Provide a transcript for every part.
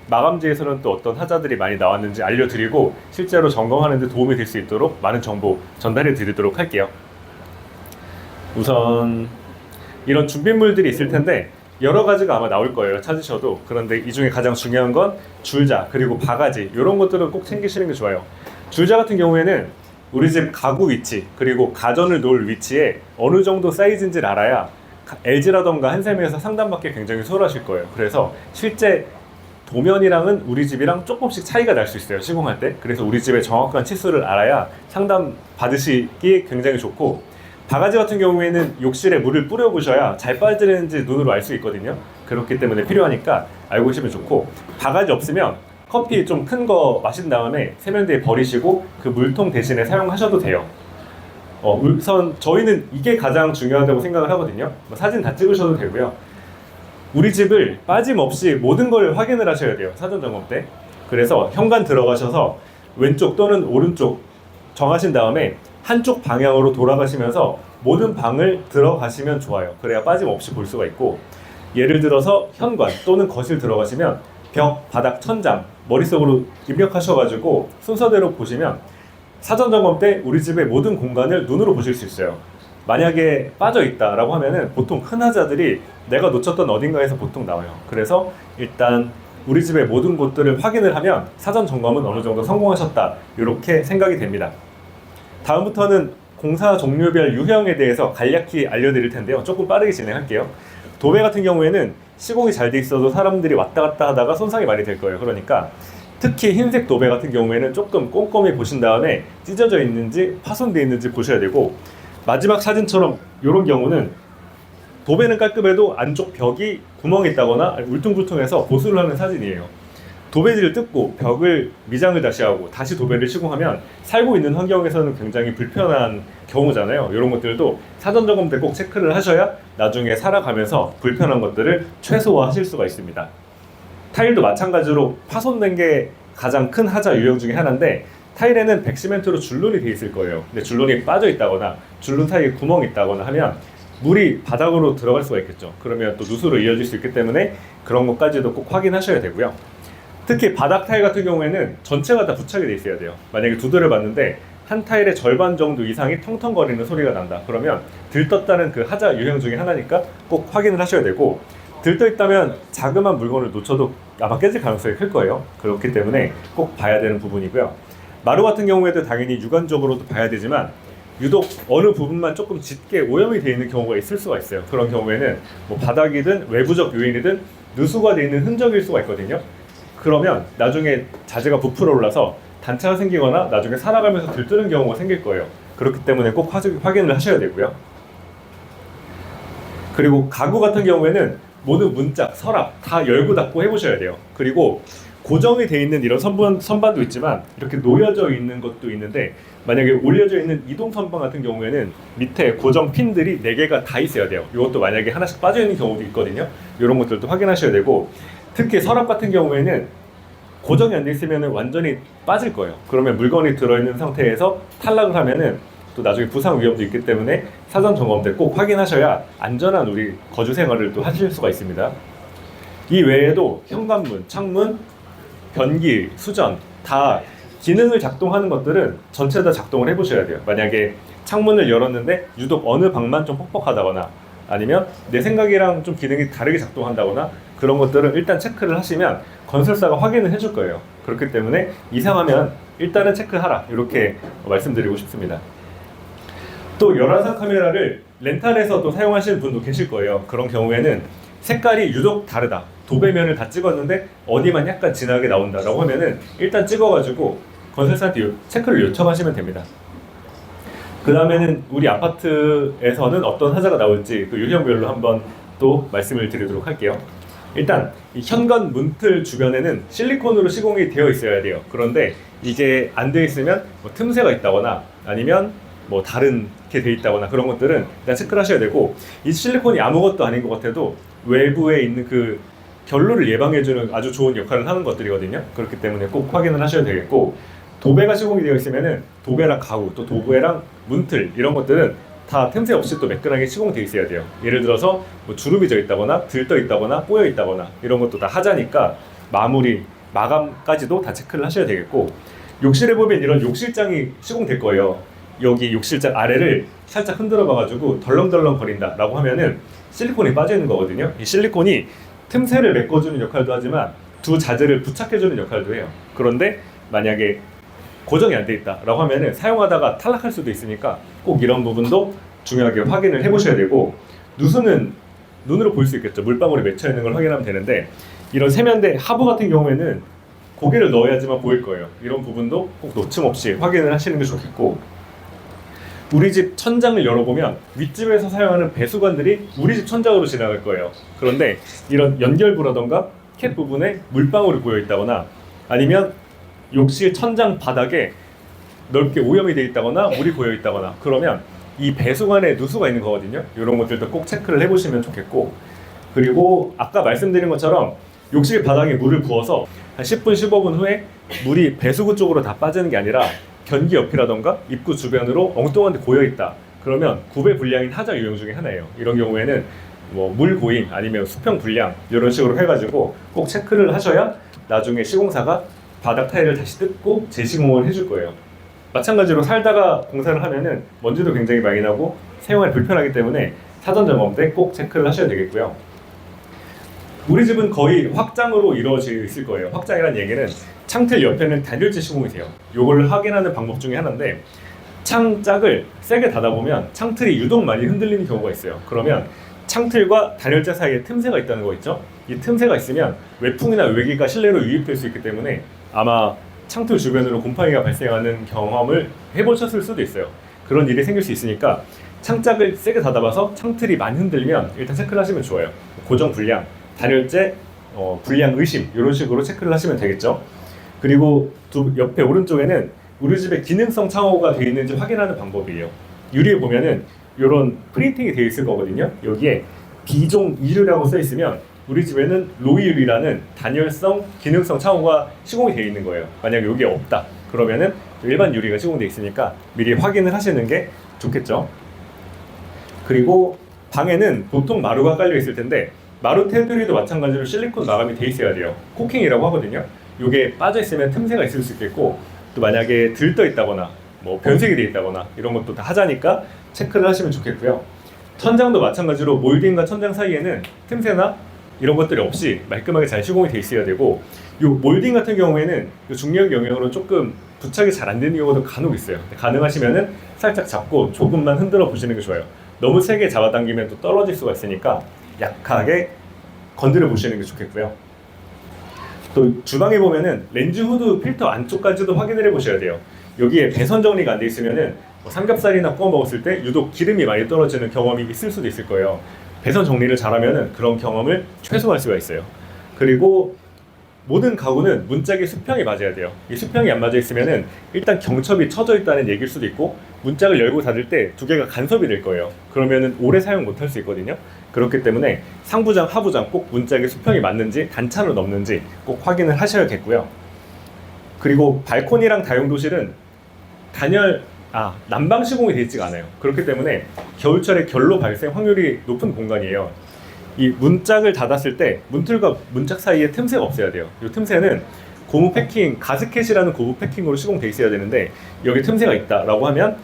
마감지에서는 또 어떤 하자들이 많이 나왔는지 알려드리고 실제로 점검하는 데 도움이 될 수 있도록 많은 정보 전달해 드리도록 할게요. 우선 이런 준비물들이 있을 텐데 여러 가지가 아마 나올 거예요, 찾으셔도. 그런데 이 중에 가장 중요한 건 줄자 그리고 바가지, 이런 것들은 꼭 챙기시는 게 좋아요. 줄자 같은 경우에는 우리 집 가구 위치 그리고 가전을 놓을 위치에 어느 정도 사이즈인지를 알아야 LG라던가 한샘에서 상담받기 굉장히 수월하실 거예요. 그래서 실제 도면이랑은 우리 집이랑 조금씩 차이가 날 수 있어요, 시공할 때. 그래서 우리 집의 정확한 치수를 알아야 상담 받으시기 굉장히 좋고, 바가지 같은 경우에는 욕실에 물을 뿌려 보셔야 잘 빠지는지 눈으로 알 수 있거든요. 그렇기 때문에 필요하니까 알고 계시면 좋고, 바가지 없으면 커피 좀 큰 거 마신 다음에 세면대에 버리시고 그 물통 대신에 사용하셔도 돼요. 우선 저희는 이게 가장 중요하다고 생각을 하거든요. 사진 다 찍으셔도 되고요. 우리 집을 빠짐없이 모든 걸 확인을 하셔야 돼요, 사전 점검 때. 그래서 현관 들어가셔서 왼쪽 또는 오른쪽 정하신 다음에 한쪽 방향으로 돌아가시면서 모든 방을 들어가시면 좋아요. 그래야 빠짐없이 볼 수가 있고, 예를 들어서 현관 또는 거실 들어가시면 벽, 바닥, 천장 머릿속으로 입력하셔가지고 순서대로 보시면 사전 점검 때 우리 집의 모든 공간을 눈으로 보실 수 있어요. 만약에 빠져 있다라고 하면은 보통 큰 하자들이 내가 놓쳤던 어딘가에서 보통 나와요. 그래서 일단 우리 집의 모든 곳들을 확인을 하면 사전 점검은 어느 정도 성공하셨다, 이렇게 생각이 됩니다. 다음부터는 공사 종류별 유형에 대해서 간략히 알려드릴 텐데요. 조금 빠르게 진행할게요. 도배 같은 경우에는 시공이 잘 돼 있어도 사람들이 왔다 갔다 하다가 손상이 많이 될 거예요. 그러니까 특히 흰색 도배 같은 경우에는 조금 꼼꼼히 보신 다음에 찢어져 있는지 파손되어 있는지 보셔야 되고, 마지막 사진처럼 이런 경우는 도배는 깔끔해도 안쪽 벽이 구멍이 있다거나 울퉁불퉁해서 보수를 하는 사진이에요. 도배지를 뜯고 벽을 미장을 다시 하고 다시 도배를 시공하면 살고 있는 환경에서는 굉장히 불편한 경우잖아요. 이런 것들도 사전 점검 때 꼭 체크를 하셔야 나중에 살아가면서 불편한 것들을 최소화하실 수가 있습니다. 타일도 마찬가지로 파손된 게 가장 큰 하자 유형 중에 하나인데, 타일에는 백시멘트로 줄눈이 돼 있을 거예요. 근데 줄눈이 빠져 있다거나 줄눈 사이에 구멍이 있다거나 하면 물이 바닥으로 들어갈 수가 있겠죠. 그러면 또 누수로 이어질 수 있기 때문에 그런 것까지도 꼭 확인하셔야 되고요. 특히 바닥 타일 같은 경우에는 전체가 다 부착이 돼 있어야 돼요. 만약에 두드려 봤는데 한 타일의 절반 정도 이상이 텅텅거리는 소리가 난다, 그러면 들떴다는 그 하자 유형 중에 하나니까 꼭 확인을 하셔야 되고, 들떠 있다면 자그마한 물건을 놓쳐도 아마 깨질 가능성이 클 거예요. 그렇기 때문에 꼭 봐야 되는 부분이고요. 마루 같은 경우에도 당연히 육안적으로도 봐야 되지만 유독 어느 부분만 조금 짙게 오염이 되어 있는 경우가 있을 수가 있어요. 그런 경우에는 뭐 바닥이든 외부적 요인이든 누수가 되어 있는 흔적일 수가 있거든요. 그러면 나중에 자재가 부풀어 올라서 단차가 생기거나 나중에 살아가면서 들뜨는 경우가 생길 거예요. 그렇기 때문에 꼭 확인을 하셔야 되고요. 그리고 가구 같은 경우에는 모든 문짝, 서랍 다 열고 닫고 해보셔야 돼요. 그리고 고정이 되어 있는 이런 선반도 있지만 이렇게 놓여져 있는 것도 있는데, 만약에 올려져 있는 이동 선반 같은 경우에는 밑에 고정 핀들이 4개가 다 있어야 돼요. 이것도 만약에 하나씩 빠져 있는 경우도 있거든요. 이런 것들도 확인하셔야 되고, 특히 서랍 같은 경우에는 고정이 안 돼 있으면 완전히 빠질 거예요. 그러면 물건이 들어있는 상태에서 탈락을 하면은 또 나중에 부상 위험도 있기 때문에 사전 점검 때 꼭 확인하셔야 안전한 우리 거주 생활을 또 하실 수가 있습니다. 이 외에도 현관문, 창문, 변기, 수전 다 기능을 작동하는 것들은 전체 다 작동을 해보셔야 돼요. 만약에 창문을 열었는데 유독 어느 방만 좀 뻑뻑하다거나 아니면 내 생각이랑 좀 기능이 다르게 작동한다거나 그런 것들은 일단 체크를 하시면 건설사가 확인을 해줄 거예요. 그렇기 때문에 이상하면 일단은 체크하라, 이렇게 말씀드리고 싶습니다. 또 열화상 카메라를 렌탈해서 또 사용하시는 분도 계실 거예요. 그런 경우에는 색깔이 유독 다르다, 도배면을 다 찍었는데 어디만 약간 진하게 나온다라고 하면은 일단 찍어가지고 건설사한테 체크를 요청하시면 됩니다. 그 다음에는 우리 아파트에서는 어떤 하자가 나올지 그 유형별로 한번 또 말씀을 드리도록 할게요. 일단 이 현관 문틀 주변에는 실리콘으로 시공이 되어 있어야 돼요. 그런데 이게 안 되어 있으면 뭐 틈새가 있다거나 아니면 뭐 다른 게 되어 있다거나 그런 것들은 일단 체크를 하셔야 되고, 이 실리콘이 아무것도 아닌 것 같아도 외부에 있는 그 결로를 예방해주는 아주 좋은 역할을 하는 것들이거든요. 그렇기 때문에 꼭 확인을 하셔야 되겠고, 도배가 시공이 되어 있으면은 도배랑 가구, 또 도배랑 문틀 이런 것들은 다 틈새 없이 또 매끈하게 시공되어 있어야 돼요. 예를 들어서 뭐 주름이 져 있다거나 들떠 있다거나 꼬여 있다거나 이런 것도 다 하자니까 마무리, 마감까지도 다 체크를 하셔야 되겠고, 욕실에 보면 이런 욕실장이 시공될 거예요. 여기 욕실장 아래를 살짝 흔들어 봐가지고 덜렁덜렁 거린다 라고 하면은 실리콘이 빠져 있는 거거든요. 이 실리콘이 틈새를 메꿔주는 역할도 하지만 두 자재를 부착해주는 역할도 해요. 그런데 만약에 고정이 안 돼 있다 라고 하면은 사용하다가 탈락할 수도 있으니까 꼭 이런 부분도 중요하게 확인을 해 보셔야 되고, 누수는 눈으로 볼 수 있겠죠. 물방울이 맺혀 있는 걸 확인하면 되는데, 이런 세면대 하부 같은 경우에는 고개를 넣어야지만 보일 거예요. 이런 부분도 꼭 놓침 없이 확인을 하시는 게 좋겠고, 우리 집 천장을 열어보면 윗집에서 사용하는 배수관들이 우리 집 천장으로 지나갈 거예요. 그런데 이런 연결부라던가 캡 부분에 물방울이 고여 있다거나, 아니면 욕실 천장 바닥에 넓게 오염이 되어 있다거나 물이 고여 있다거나, 그러면 이 배수관에 누수가 있는 거거든요. 이런 것들도 꼭 체크를 해보시면 좋겠고, 그리고 아까 말씀드린 것처럼 욕실 바닥에 물을 부어서 한 10분, 15분 후에 물이 배수구 쪽으로 다 빠지는 게 아니라 변기 옆이라던가 입구 주변으로 엉뚱한 데 고여있다. 그러면 구배 불량인 하자 유형 중에 하나예요. 이런 경우에는 뭐 물 고임 아니면 수평 불량 이런 식으로 해가지고 꼭 체크를 하셔야 나중에 시공사가 바닥 타일을 다시 뜯고 재시공을 해줄 거예요. 마찬가지로 살다가 공사를 하면은 먼지도 굉장히 많이 나고 사용하기 불편하기 때문에 사전 점검 때 꼭 체크를 하셔야 되겠고요. 우리 집은 거의 확장으로 이루어져 있을 거예요. 확장이라는 얘기는 창틀 옆에는 단열재 시공이 돼요. 이걸 확인하는 방법 중에 하나인데, 창짝을 세게 닫아보면 창틀이 유독 많이 흔들리는 경우가 있어요. 그러면 창틀과 단열재 사이에 틈새가 있다는 거 있죠? 이 틈새가 있으면 외풍이나 외기가 실내로 유입될 수 있기 때문에 아마 창틀 주변으로 곰팡이가 발생하는 경험을 해보셨을 수도 있어요. 그런 일이 생길 수 있으니까 창짝을 세게 닫아봐서 창틀이 많이 흔들면 일단 체크를 하시면 좋아요. 고정 불량, 단열재 불량 의심 이런 식으로 체크를 하시면 되겠죠. 그리고 옆에 오른쪽에는 우리 집에 기능성 창호가 되어 있는지 확인하는 방법이에요. 유리에 보면은 이런 프린팅이 되어 있을 거거든요. 여기에 B종 2류라고 써 있으면 우리 집에는 로이유리라는 단열성 기능성 창호가 시공이 되어 있는 거예요. 만약에 여기에 없다 그러면은 일반 유리가 시공되어 있으니까 미리 확인을 하시는 게 좋겠죠. 그리고 방에는 보통 마루가 깔려 있을 텐데, 마루 테두리도 마찬가지로 실리콘 마감이 돼 있어야 돼요. 코킹이라고 하거든요. 이게 빠져 있으면 틈새가 있을 수 있겠고, 또 만약에 들떠 있다거나 뭐 변색이 돼 있다거나 이런 것도 다 하자니까 체크를 하시면 좋겠고요. 천장도 마찬가지로 몰딩과 천장 사이에는 틈새나 이런 것들이 없이 말끔하게 잘 시공이 돼 있어야 되고, 이 몰딩 같은 경우에는 중력 영역으로 조금 부착이 잘 안 되는 경우도 간혹 있어요. 가능하시면은 살짝 잡고 조금만 흔들어 보시는 게 좋아요. 너무 세게 잡아당기면 또 떨어질 수가 있으니까 약하게 건드려 보시는 게 좋겠고요. 또 주방에 보면은 렌즈 후드 필터 안쪽까지도 확인을 해 보셔야 돼요. 여기에 배선 정리가 안 돼 있으면은 뭐 삼겹살이나 구워 먹었을 때 유독 기름이 많이 떨어지는 경험이 있을 수도 있을 거예요. 배선 정리를 잘하면은 그런 경험을 최소화할 수가 있어요. 그리고 모든 가구는 문짝에 수평이 맞아야 돼요. 이 수평이 안 맞아 있으면은 일단 경첩이 쳐져 있다는 얘기일 수도 있고, 문짝을 열고 닫을 때 두 개가 간섭이 될 거예요. 그러면은 오래 사용 못 할 수 있거든요. 그렇기 때문에 상부장, 하부장 꼭 문짝에 수평이 맞는지 단차로 넘는지 꼭 확인을 하셔야겠고요. 그리고 발코니랑 다용도실은 난방 시공이 되어 있지가 않아요. 그렇기 때문에 겨울철에 결로 발생 확률이 높은 공간이에요. 이 문짝을 닫았을 때 문틀과 문짝 사이에 틈새가 없어야 돼요. 이 틈새는 고무 패킹, 가스켓이라는 고무 패킹으로 시공돼 있어야 되는데, 여기 틈새가 있다라고 하면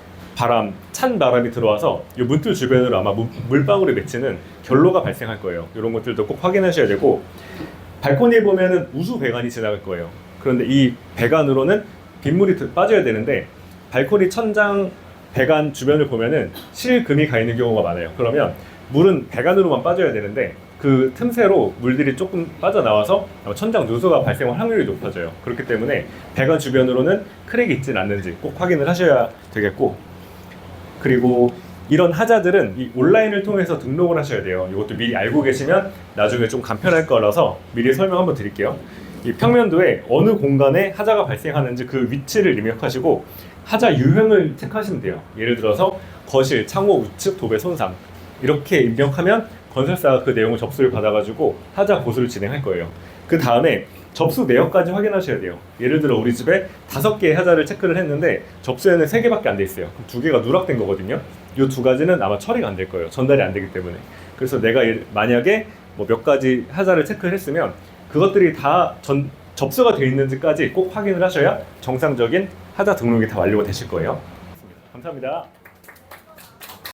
찬 바람이 들어와서 이 문틀 주변으로 아마 물방울이 맺히는 결로가 발생할 거예요. 이런 것들도 꼭 확인하셔야 되고, 발코니에 보면은 우수 배관이 지나갈 거예요. 그런데 이 배관으로는 빗물이 빠져야 되는데, 발코니 천장 배관 주변을 보면은 실금이 가 있는 경우가 많아요. 그러면 물은 배관으로만 빠져야 되는데 그 틈새로 물들이 조금 빠져나와서 천장 누수가 발생할 확률이 높아져요. 그렇기 때문에 배관 주변으로는 크랙이 있진 않는지 꼭 확인을 하셔야 되겠고, 그리고 이런 하자들은 이 온라인을 통해서 등록을 하셔야 돼요. 이것도 미리 알고 계시면 나중에 좀 간편할 거라서 미리 설명 한번 드릴게요. 이 평면도에 어느 공간에 하자가 발생하는지 그 위치를 입력하시고 하자 유형을 체크하시면 돼요. 예를 들어서 거실, 창호, 우측, 도배, 손상 이렇게 입력하면 건설사가 그 내용을 접수를 받아가지고 하자 보수를 진행할 거예요. 그 다음에 접수 내역까지 확인하셔야 돼요. 예를 들어 우리 집에 5개의 하자를 체크를 했는데 접수에는 3개밖에 안 돼 있어요. 그럼 2개가 누락된 거거든요. 이 2가지는 아마 처리가 안 될 거예요. 전달이 안 되기 때문에. 그래서 내가 만약에 뭐 몇 가지 하자를 체크를 했으면 그것들이 다 접수가 되어 있는지까지 꼭 확인을 하셔야 정상적인 하자 등록이 다 완료가 되실 거예요. 감사합니다.